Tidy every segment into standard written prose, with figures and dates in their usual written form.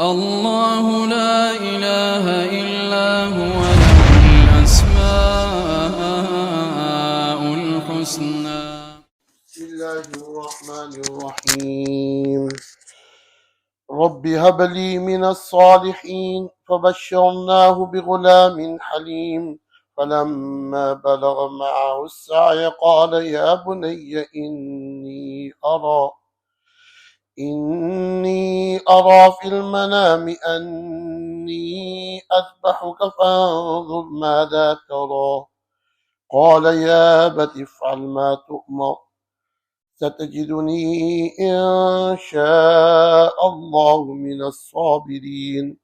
الله لا إله إلا هو له الأسماء الحسنى. بسم الله الرحمن الرحيم. رب هب لي من الصالحين فبشرناه بغلام حليم فلما بلغ معه السعي قال يا بني إني أرى في المنام أني أذبحك فانظر ماذا ترى قال يا أبت افعل ما تؤمر ستجدني إن شاء الله من الصابرين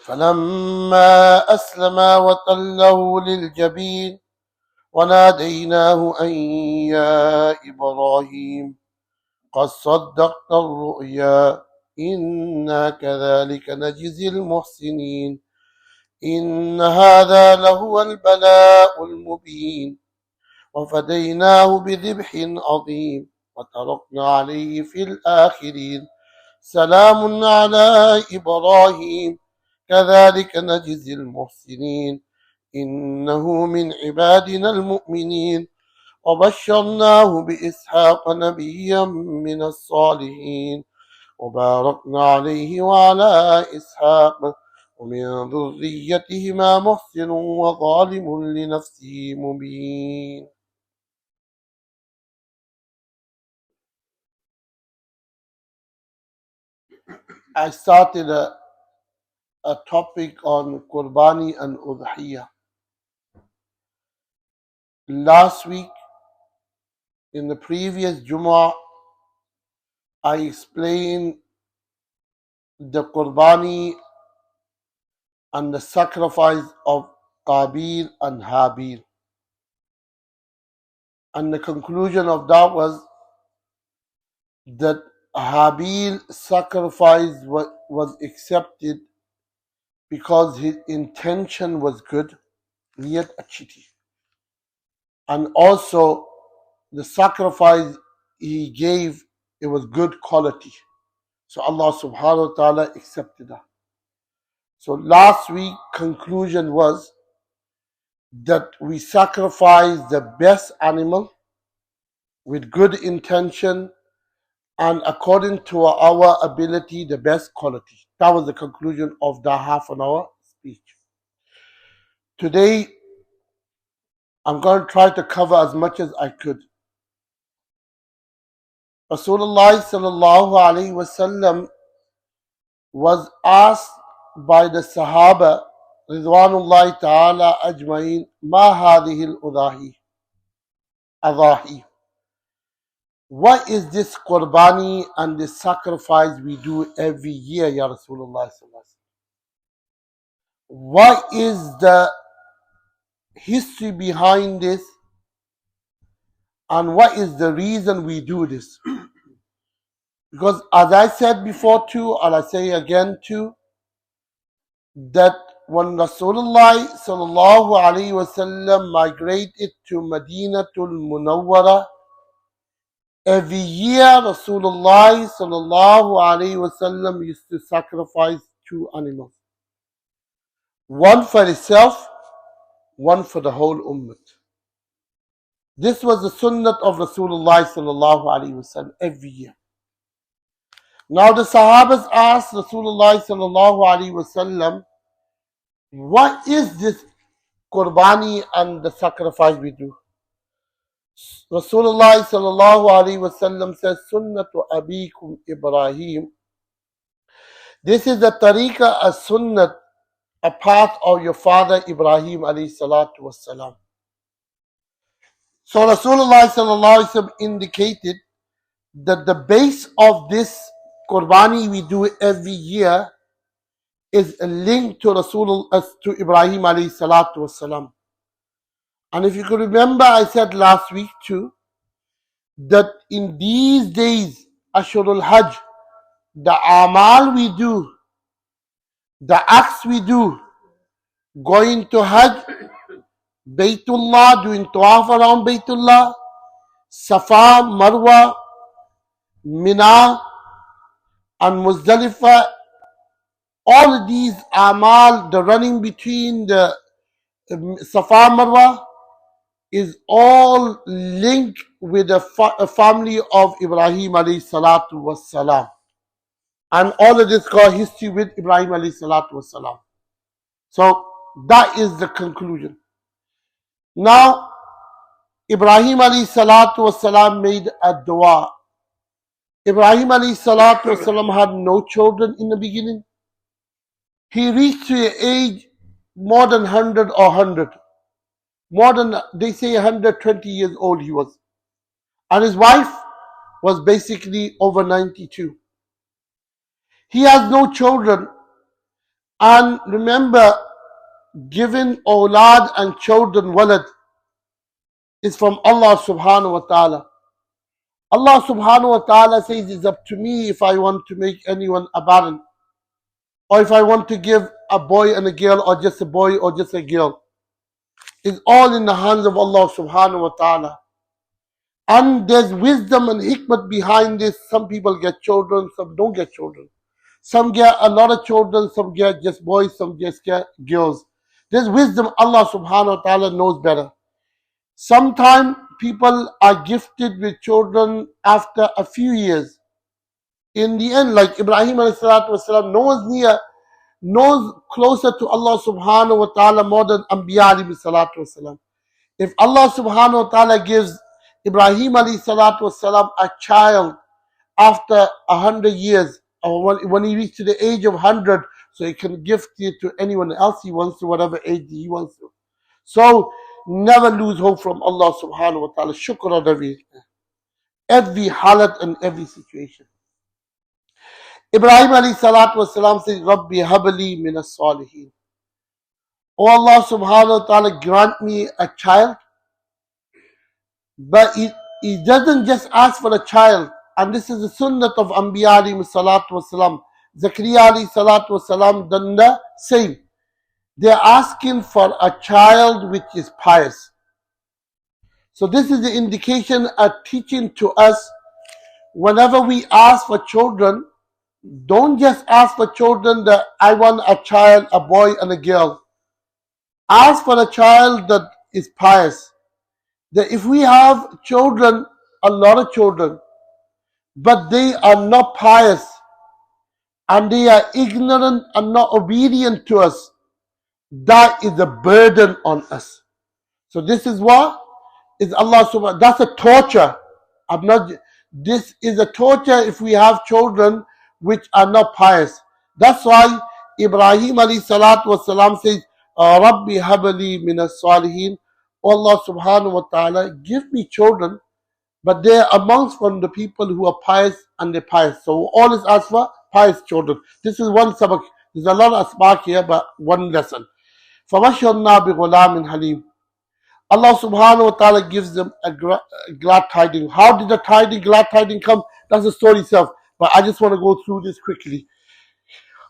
فلما أسلما وتله للجبين وناديناه أن يا إبراهيم قد صدقت الرؤيا إنا كذلك نجزي المحسنين إن هذا لهو البلاء المبين وفديناه بذبح عظيم وتركنا عليه في الآخرين سلام على إبراهيم كذلك نجزي المحسنين إنه من عبادنا المؤمنين وبشرناه بإسحاق نبيا من الصالحين وباركنا عليه وعلى إسحاق ومن ذريتهما محسن وظالم لنفسه مبين. I started a topic on Qurbani and Udhiyah. Last week, in the previous Jummah, I explained the Qurbani and the sacrifice of Qabil and Habil. And the conclusion of that was that Habil's sacrifice was accepted because his intention was good, niyat achhi thi. And also the sacrifice he gave, it was good quality. So Allah subhanahu wa ta'ala accepted that. So last week conclusion was that we sacrifice the best animal with good intention and according to our ability, the best quality. That was the conclusion of the half an hour speech. Today, I'm going to try to cover as much as I could. Rasulullah sallallahu alaihi wasallam was asked by the Sahaba Ridwanullahi ta'ala ajmain, Ma hadhihi al-adahi. What is this Qurbani and this sacrifice we do every year, Ya Rasulullah sallallahu alaihi wasallam? What is the history behind this? And what is the reason we do this? Because as I said before too, and I say again too, that when Rasulullah sallallahu alaihi wasallam migrated to Madinatul Munawwara, every year Rasulullah sallallahu alaihi wasallam used to sacrifice 2 animals. One for himself, one for the whole ummah. This was the sunnah of Rasulullah sallallahu alaihi wasallam every year. Now the Sahabas asked Rasulullah sallallahu alaihi wasallam, what is this Qurbani and the sacrifice we do? Rasulullah sallallahu alaihi wasallam says, Sunnatu abikum Ibrahim. This is the Tariq, a sunnah, a path of your father Ibrahim alayhi salatu wassalam. So Rasulullah sallallahu alaihi wasallam indicated that the base of this Qurbani we do every year is a link to to Ibrahim alayhi salatu wassalam. And if you could remember, I said last week too, that in these days, Ashurul Hajj, the amal we do, the acts we do, going to Hajj, Baytullah, doing tawaf around Baytullah, Safa, Marwa, Mina, and Muzdalifah. All of these amal, the running between the Safa Marwa, is all linked with the family of Ibrahim alayhi salatu wassalam. And all of this got history with Ibrahim alayhi salatu wassalam. So that is the conclusion. Now, Ibrahim alayhi salatu wassalam made a dua. Ibrahim alayhi salatu wassalam had no children in the beginning. He reached to an age more than 100 or 100. More than, they say, 120 years old he was. And his wife was basically over 92. He has no children. And remember, giving awlad and children walad is from Allah subhanahu wa ta'ala. Allah subhanahu wa ta'ala says it's up to me if I want to make anyone a barren, or if I want to give a boy and a girl, or just a boy or just a girl. It's all in the hands of Allah subhanahu wa ta'ala. And there's wisdom and hikmah behind this. Some people get children, some don't get children. Some get a lot of children, some get just boys, some just get girls. There's wisdom. Allah subhanahu wa ta'ala knows better. Sometimes people are gifted with children after a few years. In the end, like Ibrahim alayhi salatu wasalam, knows closer to Allah subhanahu wa ta'ala more than Anbiya alayhi salatu wasalam. If Allah subhanahu wa ta'ala gives Ibrahim alayhi salatu wasalam a child after 100 years, or when he reaches the age of 100, so he can gift it to anyone else he wants to, whatever age he wants to. So never lose hope from Allah subhanahu wa ta'ala. Shukr on every halat and every situation. Ibrahim alayhi salatu wasalam says, Rabbi habali min as-salihin. Oh Allah subhanahu wa ta'ala, grant me a child. But he doesn't just ask for a child. And this is the sunnah of Anbiya alayhi salatu wasalam. Zakaria alayhi salatu wasalam done the same. They're asking for a child which is pious. So this is the indication, a teaching to us. Whenever we ask for children, don't just ask for children that I want a child, a boy and a girl. Ask for a child that is pious. That if we have children, a lot of children, but they are not pious, and they are ignorant and not obedient to us, that is a burden on us. So this is what is Allah subhanahu. That's a torture. This is a torture if we have children which are not pious. That's why Ibrahim alayhi salatu wasalam says, Rabbi habali min as-salihin. Allah subhanahu wa ta'ala, give me children, but they're amongst from the people who are pious and they're pious. So all is asked for pious children. This is one sabak. There's a lot of asbaq here, but one lesson. فَبَشَّرْنَا بِغُلَامٍ حَلِيمٍ. Allah subhanahu wa ta'ala gives them a glad tiding. How did the glad tiding come? That's the story itself. But I just want to go through this quickly.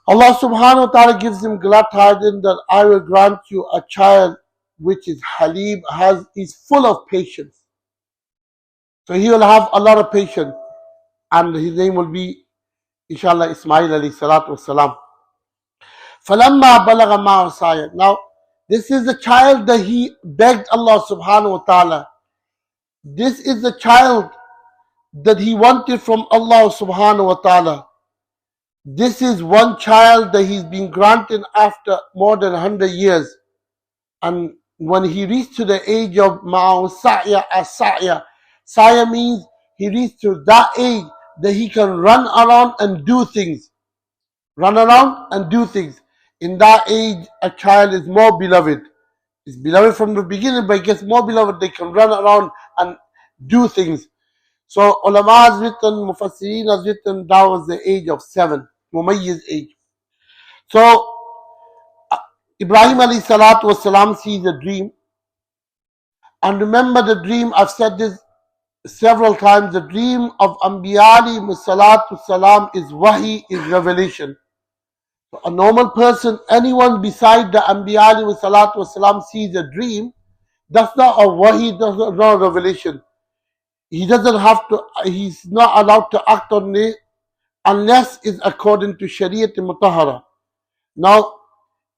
Allah subhanahu wa ta'ala gives him glad tiding that I will grant you a child which is Halim, is full of patience. So he will have a lot of patience. And his name will be, inshallah, Ismail alayhi salatu wasalam. فَلَمَّا بَلَغَ مَعَهُ السَّعْيَ. Now, this is the child that he begged Allah subhanahu wa ta'ala. This is the child that he wanted from Allah subhanahu wa ta'ala. This is one child that he's been granted after more than 100 years. And when he reached to the age of ma'u sa'ya as-sa'ya, sa'ya means he reached to that age that he can run around and do things. Run around and do things. In that age, a child is more beloved. It's beloved from the beginning, but it gets more beloved. They can run around and do things. So ulama has written, Mufassirin has written, that was the age of 7, Mumayyiz age. So Ibrahim alayhi salatu wasalam sees a dream. And remember the dream, I've said this several times, the dream of Anbiya alayhi salatu wasalam is wahi, is revelation. A normal person, anyone beside the Anbiya alayhi salatu wasalam sees a dream, that's not a wahi, that's not a revelation. He doesn't have to, he's not allowed to act on it unless it's according to Shariat Mutahara. Now,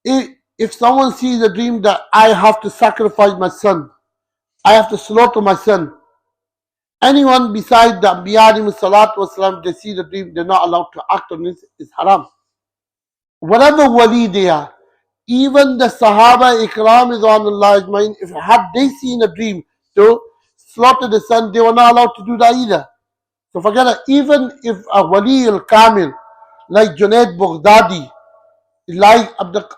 if someone sees a dream that I have to sacrifice my son, I have to slaughter my son, anyone beside the Anbiya alayhi salatu wasalam, they see the dream, they're not allowed to act on it, it's haram. Whatever wali they are, even the Sahaba Ikram is on Allah's mind, if had they seen a dream to slaughter the son, they were not allowed to do that either. So forget it, even if a wali al-kamil, like Junaid Baghdadi, like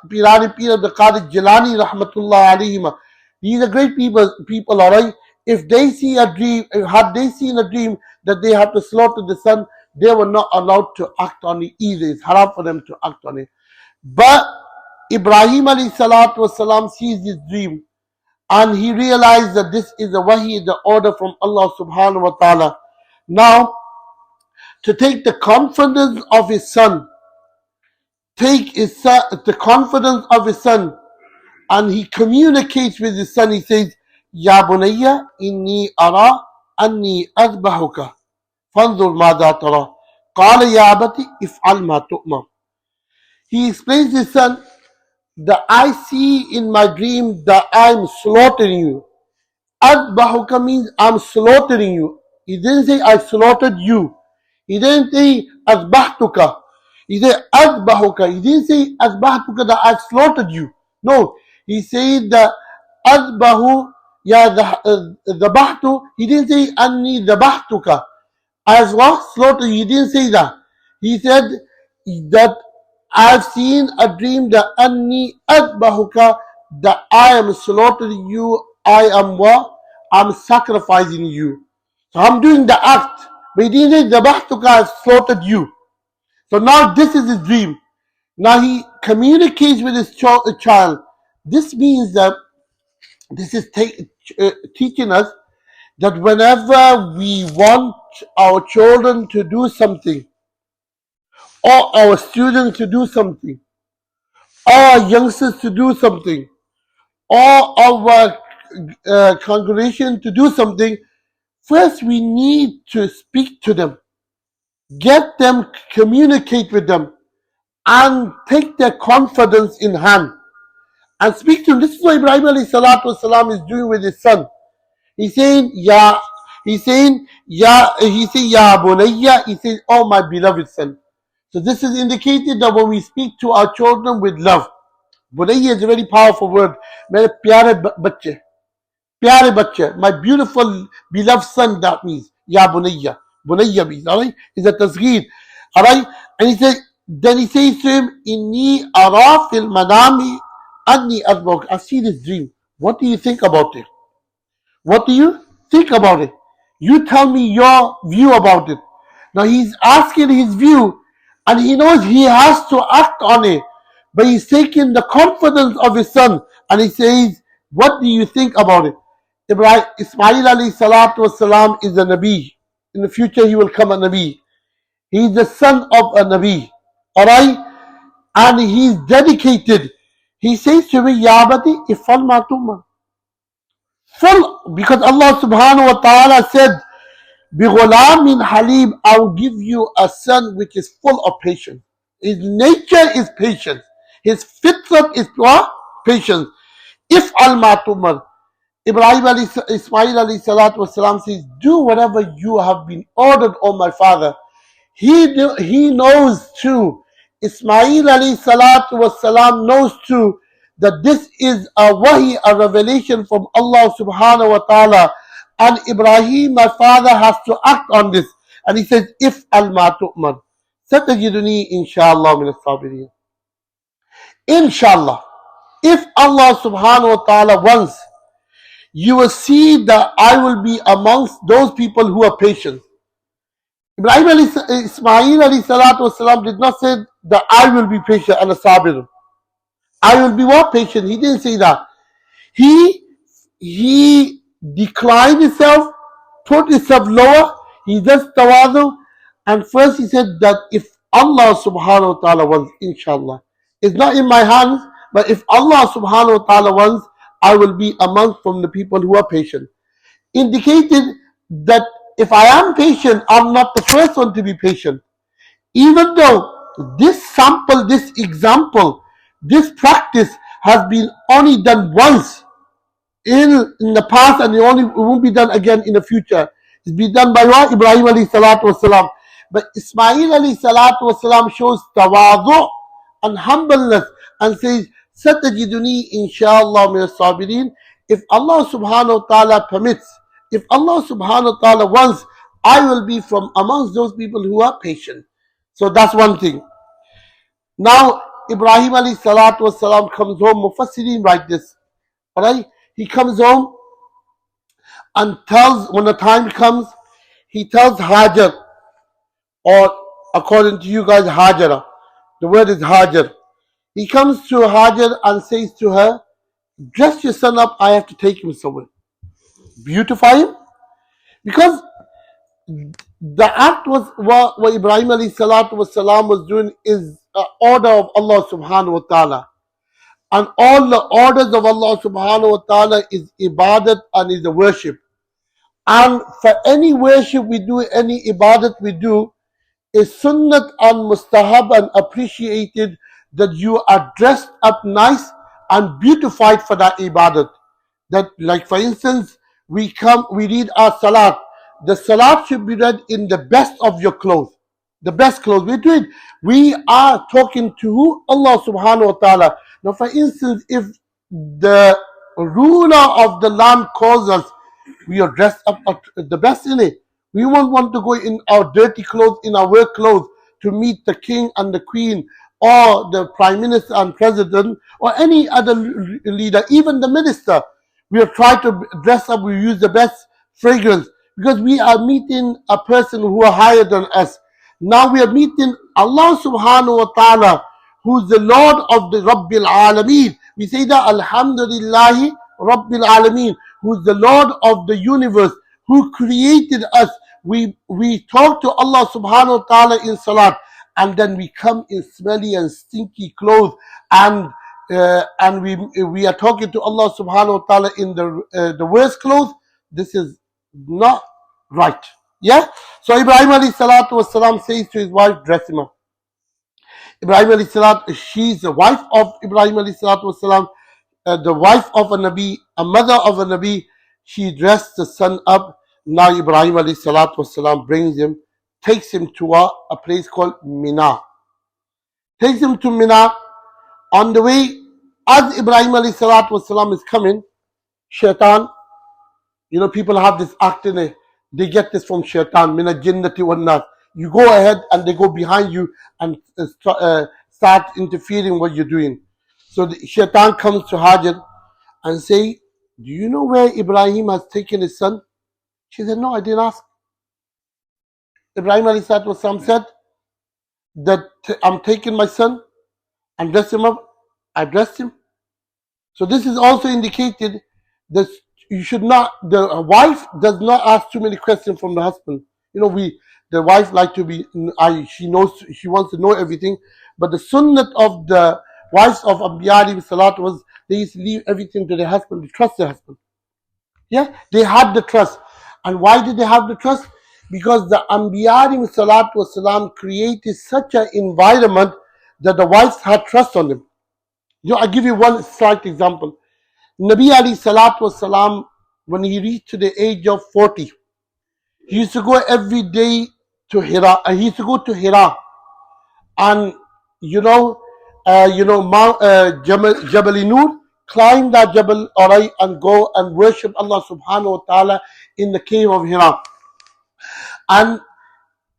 Pirani Pir Abdul Qadir Jilani Rahmatullah alayhima, these are great people, alright. If they see a dream, had they seen a dream that they have to slaughter the son, they were not allowed to act on it either. It's haram for them to act on it. But Ibrahim alayhi salatu wasalam sees his dream and he realized that this is a wahi, the order from Allah subhanahu wa ta'ala. Now, to take the confidence of his son, the confidence of his son, and he communicates with his son. He says, Ya bunayya inni ara anni azbahuka fanzur madha tara qala ya abati if'al ma tu'mar. He explains to his son that I see in my dream that I'm slaughtering you. Azbahuka means I'm slaughtering you. He didn't say I slaughtered you. He didn't say azbahtuka. He said azbahuka. He didn't say azbahtuka that I slaughtered you. No, he said that azbahu ya dabahtu. He didn't say anni dabahtuka. As what? Slaughter. He didn't say that. He said that I've seen a dream that anni azbahuka, that I am slaughtering you. I am what? I'm sacrificing you. So I'm doing the act. But he didn't say dabahtuka, I've slaughtered you. So now this is his dream. Now he communicates with his child. This means that this is teaching us that whenever we want our children to do something, or our students to do something, or our youngsters to do something, or our congregation to do something, first we need to speak to them, get them, communicate with them, and take their confidence in hand and speak to him. This is what Ibrahim alayhi salatu wasalam is doing with his son. He's saying, Ya Bunayya, he says, oh my beloved son. So this is indicated that when we speak to our children with love, Bunayya is a very powerful word. Mere pyare bachche, my beautiful beloved son, that means, Ya Bunayya. Bunayya means, alright? It's a tasghir. Alright? And he said, then he says to him, Inni ara fil manami anni azbuk. I see this dream. What do you think about it? What do you think about it? You tell me your view about it. Now he's asking his view and he knows he has to act on it. But he's taking the confidence of his son and he says, what do you think about it? Ismail alayhi salatu wasalam is a Nabi. In the future he will come a Nabi. He's the son of a Nabi. Alright? And he's dedicated. He says to me, Ya abati ifal ma tu'mar. Full, because Allah subhanahu wa ta'ala said, Bighulamin Halim, I will give you a son which is full of patience. His nature is patience. His fitrat is what? Patience. If al-matumar, Ismail alayhi salatu wasalam says, do whatever you have been ordered, O my father. He knows too. Ismail alayhi salatu wasalam knows too that this is a wahi, a revelation from Allah subhanahu wa ta'ala. And Ibrahim, my father, has to act on this. And he says, if al-ma tu'mar, satajiduni inshallah min as-sabirin. Inshallah. If Allah subhanahu wa ta'ala wants, you will see that I will be amongst those people who are patient. Ismail alayhi salatu wasalam did not say that I will be patient and a sabir. I will be what? Patient. He didn't say that. He declined himself, put himself lower. He does tawadu. And first he said that if Allah subhanahu wa ta'ala wants, inshallah. It's not in my hands, but if Allah subhanahu wa ta'ala wants, I will be amongst from the people who are patient. Indicated that if I am patient, I'm not the first one to be patient. Even though this sample, this example, this practice has been only done once in the past, and it won't be done again in the future. It's been done by what? Ibrahim alayhi salatu wasalam. But Ismail alayhi salatu wasalam shows tawadu and humbleness and says, Satajiduni inshallah min as-sabirin. If Allah subhanahu wa ta'ala permits, if Allah subhanahu wa ta'ala wants, I will be from amongst those people who are patient. So that's one thing. Now Ibrahim alayhi salatu wasalam comes home. Mufassirin write this. Alright? He comes home and tells, when the time comes, he tells Hajar, or according to you guys, Hajara. The word is Hajar. He comes to Hajar and says to her, dress your son up, I have to take him somewhere. Beautify him. Because the act was what Ibrahim alayhi salatu wasalam was doing is an order of Allah subhanahu wa ta'ala. And all the orders of Allah subhanahu wa ta'ala is ibadat and is the worship. And for any worship we do, any ibadat we do, is sunnat and mustahab and appreciated that you are dressed up nice and beautified for that ibadat. That, like for instance, we read our salat. The salat should be read in the best of your clothes. The best clothes. We do it. We are talking to who? Allah subhanahu wa ta'ala. Now, for instance, if the ruler of the land calls us, we are dressed up the best in it. We won't want to go in our dirty clothes, in our work clothes, to meet the king and the queen, or the prime minister and president, or any other leader, even the minister. We have tried to dress up, we use the best fragrance, because we are meeting a person who are higher than us. Now we are meeting Allah subhanahu wa ta'ala, who's the Lord of the Rabbil Alameen. We say that Alhamdulillahi Rabbil Alameen, who's the Lord of the universe, who created us. We talk to Allah subhanahu wa ta'ala in salat, and then we come in smelly and stinky clothes, and we are talking to Allah subhanahu wa ta'ala in the worst clothes. This is not right. Yeah? So Ibrahim alayhi salatu wasalam says to his wife, dress him up. Ibrahim alayhi salatu, she's the wife of Ibrahim alayhi salatu wasalam, the wife of a Nabi, a mother of a Nabi. She dressed the son up. Now Ibrahim alayhi salatu wasalam brings him, takes him to a place called Mina. Takes him to Mina. On the way, as Ibrahim alayhi salatu wasalam is coming, Shaitan, people have this act in it. They get this from Shaitan, mina jinnati wan nas. You go ahead and they go behind you and start interfering what you're doing. So the Shaitan comes to Hajar and say, do you know where Ibrahim has taken his son? She said, no, I didn't ask. Ibrahim alayhi salatu wasalam said that I'm taking my son and dress him up. I dressed him. So this is also indicated that you should not, the wife does not ask too many questions from the husband. The wife like to be, she knows, she wants to know everything. But the sunnah of the wives of Anbiya alayhi salatu was they used to leave everything to their husband, to trust their husband. Yeah, they had the trust. And why did they have the trust? Because the Anbiya alayhi salatu wasalam created such an environment that the wives had trust on them. I'll give you one slight example. Nabi alayhi salatu wasalam, when he reached to the age of 40, he used to go every day to Hira. He used to go to Hira, and Mount Jabal Nur, climb that Jabal, alright, and go and worship Allah subhanahu wa ta'ala in the cave of Hira. And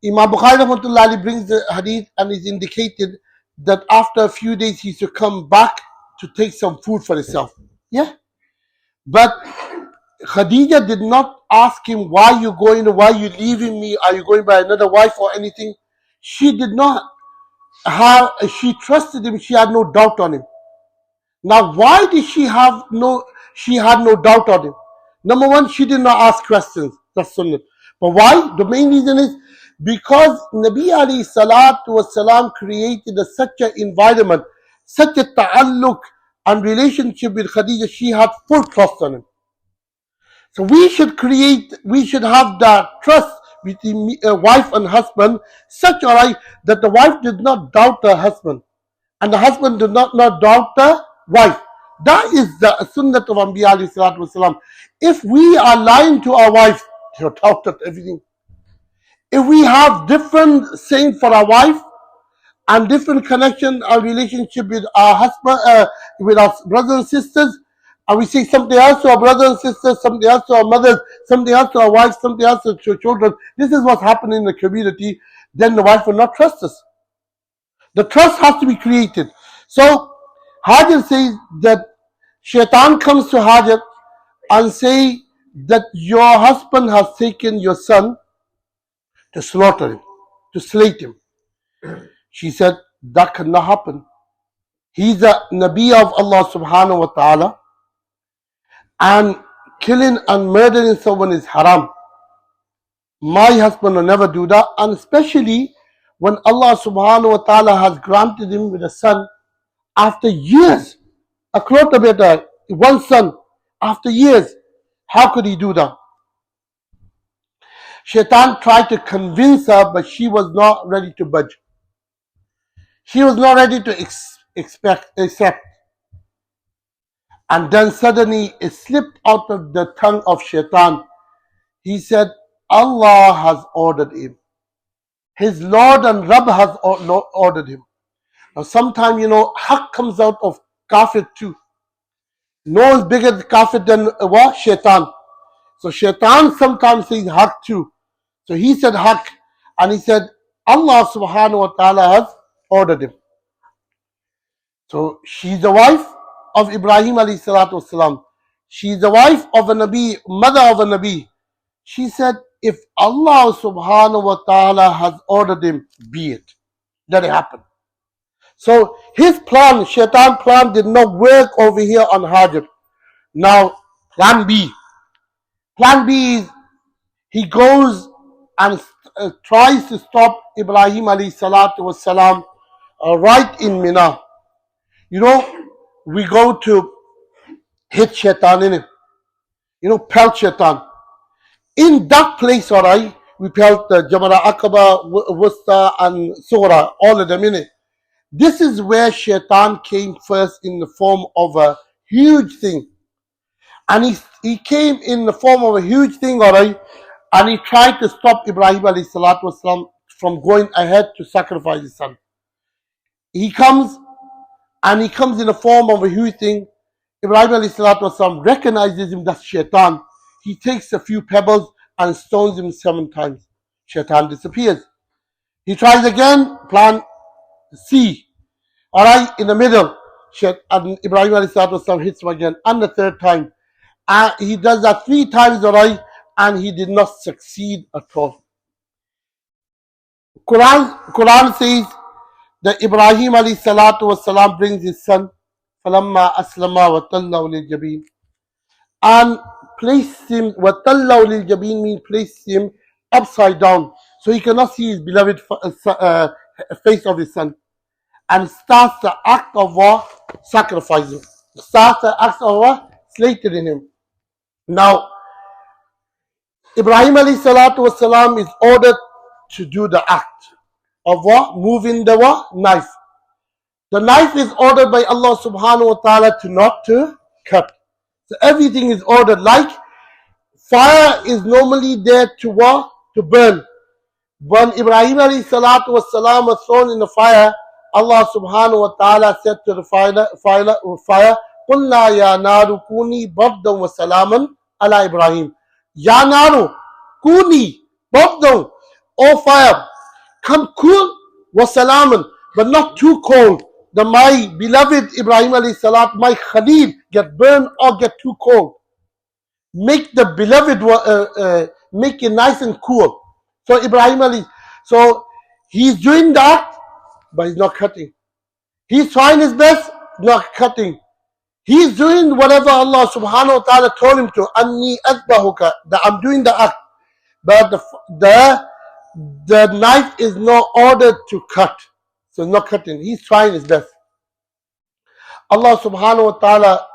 Imam Bukhari rahmatullahi alayhi brings the hadith, and it's indicated that after a few days he used to come back to take some food for himself. Yeah. But Khadija did not ask him, why you going, why you leaving me, are you going by another wife or anything? She did not have, she trusted him, she had no doubt on him. Now why did she had no doubt on him? Number one, she did not ask questions. That's sunnah. But why? The main reason is because Nabi alayhi salatu wasalam created such an environment, such a ta'alluq and relationship with Khadija, she had full trust on him. So we should have that trust between wife and husband, such alright that the wife did not doubt her husband, and the husband did not doubt the wife. That is the sunnah of Anbiya alayhi salatu wasalam. If we are lying to our wife, they doubted everything. If we have different saying for our wife and different connection or relationship with our husband, with our brothers and sisters, and we say something else to our brothers and sisters, something else to our mothers, something else to our wives, something else to our children, this is what's happening in the community, then the wife will not trust us. The trust has to be created. So Hajar says that Shaitan comes to Hajar and say that your husband has taken your son to slaughter him, to slay him. She said, that cannot happen. He's a Nabi of Allah subhanahu wa ta'ala, and killing and murdering someone is haram. My husband will never do that, and especially when Allah subhanahu wa ta'ala has granted him with a son after years. A clota beta, one son, after years. How could he do that? Shaitan tried to convince her, but she was not ready to budge. She was not ready to accept. And then suddenly it slipped out of the tongue of Shaitan. He said, Allah has ordered him. His Lord and Rabb has ordered him. Now sometimes, haqq comes out of kafir too. No one's bigger kafir than what? Shaitan. So Shaitan sometimes says haqq too. So he said haqq, and he said, Allah subhanahu wa ta'ala has ordered him. So she's the wife of Ibrahim alayhi salatu wasalam. She's the wife of a Nabi, mother of a Nabi. She said, if Allah subhanahu wa ta'ala has ordered him, be it. Let it happen. So his plan, Shaitan plan, did not work over here on Hajar. Now, plan B. Plan B is he goes and tries to stop Ibrahim alayhi salatu wasalam right in Mina. We go to hit Shaitan in it. Pelt Shaitan. In that place, alright, we pelt the Jamara Aqaba, Wusta, and Surah, all of them in it. This is where Shaitan came first in the form of a huge thing. And he came in the form of a huge thing, alright, and he tried to stop Ibrahim alayhi salatu wasalam from going ahead to sacrifice his son. He comes in the form of a huge thing. Ibrahim alayhi salatu wasalam recognizes him, that's Shaitan. He takes a few pebbles and stones him 7 times. Shaitan disappears. He tries again, plan C. Alright, in the middle, and Ibrahim alayhi salatu wasalam hits him again, and the 3rd time. He does that 3 times, alright, and he did not succeed at all. Quran says that Ibrahim alayhi salatu wasalam brings his son, فَلَمَّا أَسْلَمَا وَتَلَّوْا لِلْجَبِينِ, and placed him, وَتَلَّوْا لِلْجَبِينِ means placed him upside down, so he cannot see his beloved face of his son, and starts the act of sacrificing, starts the act of slaughtering him. Now, Ibrahim alayhi salatu wasalam is ordered to do the act of moving the knife. The knife is ordered by Allah subhanahu wa ta'ala not to cut. So everything is ordered. Like fire is normally there to burn. When Ibrahim alayhi salatu wasalam was thrown in the fire, Allah subhanahu wa ta'ala said to the fire, قُلْنَا يَا نَارُ كُونِي بَرْدًا وَسَلَامًا عَلَى إِبْرَاهِيمَ. Ya naru, kuni, bardan, O fire, come cool, wasalaman, but not too cold. That my beloved Ibrahim alayhi salat, my Khalil, get burned or get too cold. Make the beloved, make it nice and cool. So Ibrahim alayhi, so he's doing that, but he's not cutting. He's trying his best, not cutting. He's doing whatever Allah subhanahu wa ta'ala told him to. Anni azbahuka, that I'm doing the act. But the knife is not ordered to cut. So not cutting. He's trying his best. Allah subhanahu wa ta'ala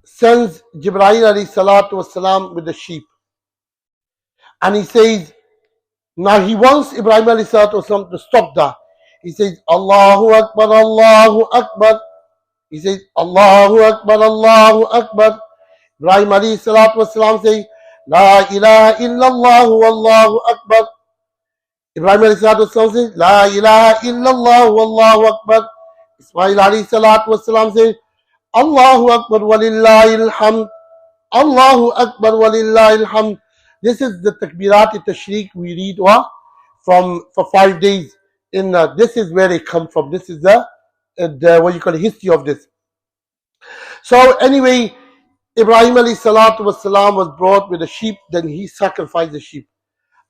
sends Jibreel alayhi salatu wasalam with the sheep. And he says, Now he wants Ibrahim alayhi salatu wasalam to stop that. He says, Allahu Akbar, Allahu Akbar. He says, Allahu Akbar, Allahu Akbar. Ibrahim alayhi salatu wasalam says, La ilaha illallah, Allahu Akbar. Ibrahim alayhi salatu wasalam says, La ilaha illallah, Allahu Akbar. Ismail alayhi salatu wasalam says, Allahu Akbar walillahi alhamd. Allahu Akbar walillahi alhamd. This is the takbirat tashriq we read for 5 days. This is where they come from. This is the what you call the history of this. So anyway, Ibrahim alayhi salatu wasalam was brought with a sheep, then he sacrificed the sheep.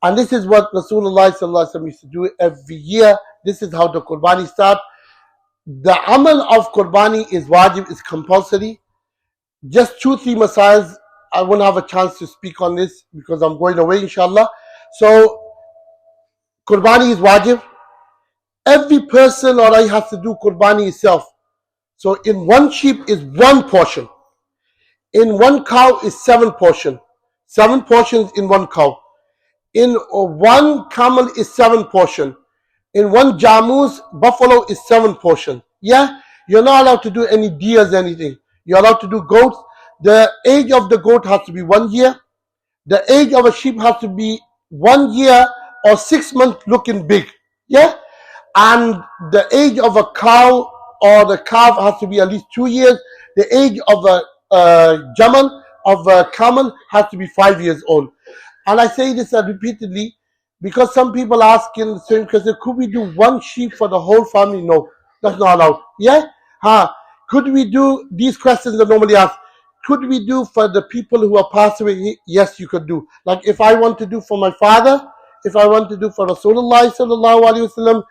And this is what Rasulullah sallallahu alaihi wasallam used to do every year. This is how the Qurbani starts. The amal of Qurbani is wajib, is compulsory. Just 2-3 masails. I won't have a chance to speak on this because I'm going away, inshallah. So, Qurbani is wajib. Every person has to do Qurbani itself. So, in one sheep is 1 portion. In 1 cow is 7 portions. 7 portions in 1 cow. In 1 camel is 7 portions. In 1 jamus, buffalo is 7 portions. Yeah? You're not allowed to do any deers, anything. You're allowed to do goats. The age of the goat has to be 1 year. The age of a sheep has to be 1 year or 6 months looking big. Yeah? And the age of a cow or the calf has to be at least 2 years. The age of a Zaman, of a camel, has to be 5 years old. And I say this repeatedly because some people ask in the same question, could we do 1 sheep for the whole family? No, that's not allowed. Yeah? Could we do these questions that normally ask? Could we do for the people who are passed away? Yes, you could do. Like if I want to do for my father, if I want to do for Rasulullah sallallahu alaihi wasallam,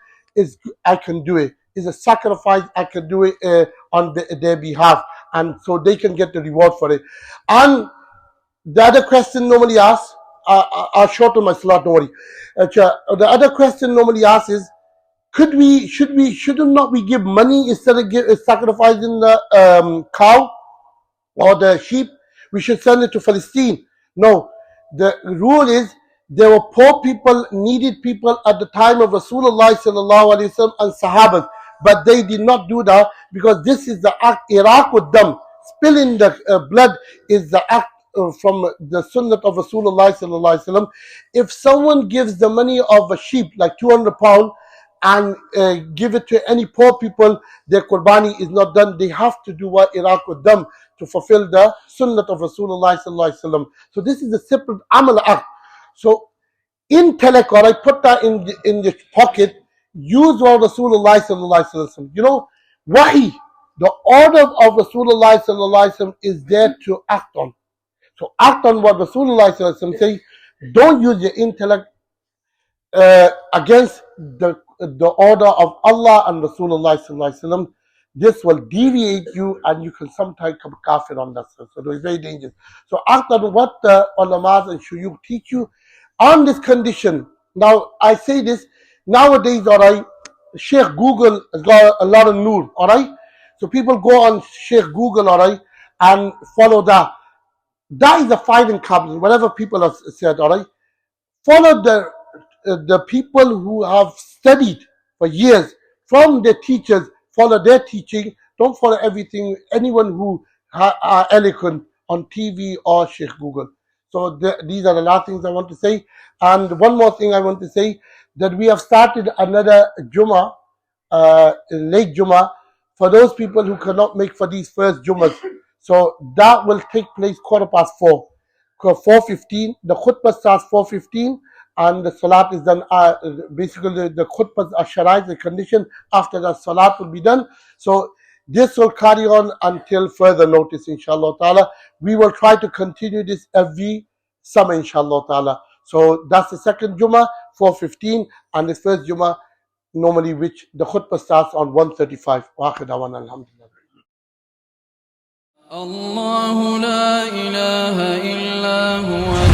I can do it. It's a sacrifice. I can do it on their behalf, and so they can get the reward for it. And the other question normally asked, I'll shorten my slot, don't worry. The other question normally asked is, shouldn't we give money instead of sacrificing the cow or the sheep? We should send it to Palestine. No, the rule is there were poor people, needed people at the time of Rasulullah sallallahu alaihi wasallam and Sahabas, but they did not do that because this is the act. Iraq with them, spilling the blood is the act from the sunnah of Rasulullah sallallahu alaihi wasallam. If someone gives the money of a sheep, like 200 pounds, and give it to any poor people, their Qurbani is not done. They have to do what Iraq with them to fulfill the sunnah of Rasulullah sallallahu alaihi wasallam. So this is a simple amal act. So intellect, or I put that in the pocket, use what Rasulullah sallallahu alaihi wasallam. You know, wahi, the order of Rasulullah sallallahu alaihi wasallam is there to act on. So act on what Rasulullah sallallahu alaihi wasallam says. Don't use your intellect against the order of Allah and Rasulullah sallallahu alaihi wasallam. This will deviate you, and you can sometimes come kafir on that. So it's very dangerous. So act on what the ulamas and shuyukh teach you on this condition. Now I say this nowadays, alright, Sheikh Google has got a lot of nur, alright. So people go on Sheikh Google, alright, and follow that. That is a fighting cabinet, whatever people have said, alright. Follow the people who have studied for years from their teachers. Follow their teaching. Don't follow everything, anyone who are eloquent on TV or Sheikh Google. So these are the last things I want to say. And one more thing I want to say, that we have started another Jummah, late Jummah, for those people who cannot make for these first Jummahs. So that will take place 4:15. 4:15. The khutbah starts 4:15. And the salat is done, basically the khutbahs are sharai, the condition. After that, salat will be done. So this will carry on until further notice, inshallah ta'ala. We will try to continue this every summer, inshallah ta'ala. So that's the second Jummah, 4:15, and the first Jummah, normally which the khutbah starts on 1:35. Wa akhir da'wana alhamdulillah. الله لا إله إلا هو